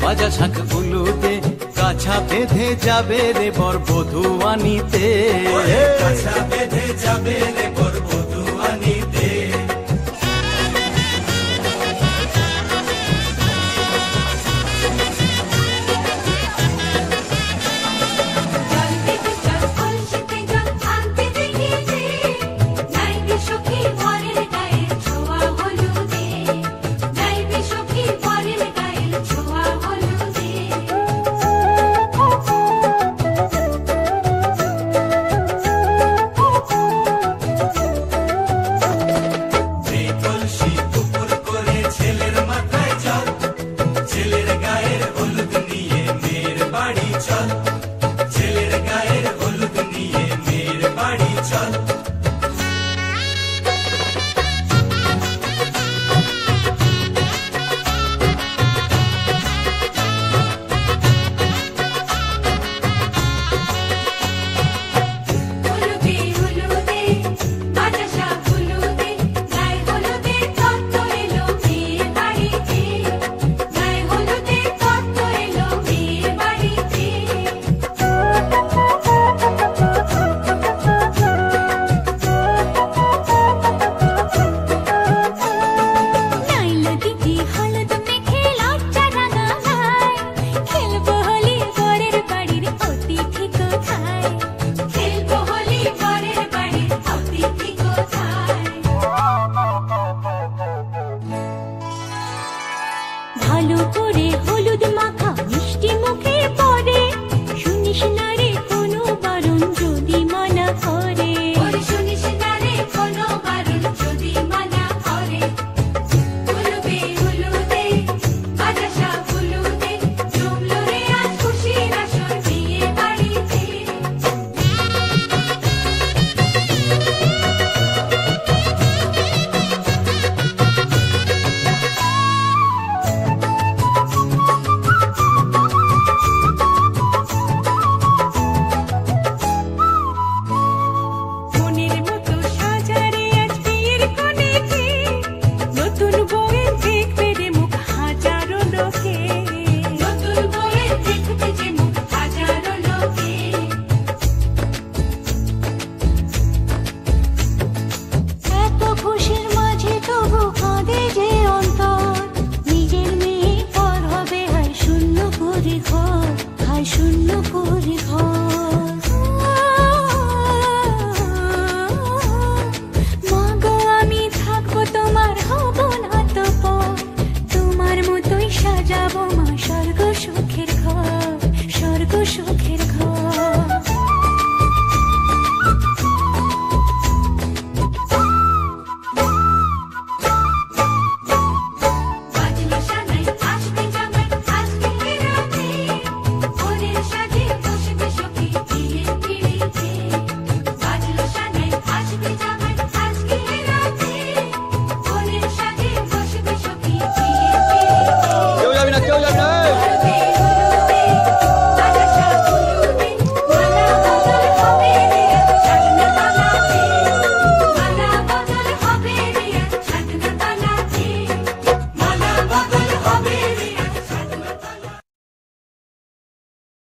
বাজা শাঁখ উলুদে কাছা বেঁধে যাবে রে বর বধূ আনিতে, কাছা বেঁধে যাবে রে বর বধূ আনিতে। ভালো করে হলুদ মাখা মিষ্টি মুখে পড়ে, শুনিস না রে কোনো বারণ যদি মানা করে, শুনিস না রে কোনো বারণ যদি মানা করে। হলুদে হলুদে বাজা শাঁখ উলুদে, জমলো রে আজ খুশির আসর বিয়ে বাড়িতে। শূন্য করে ঘর।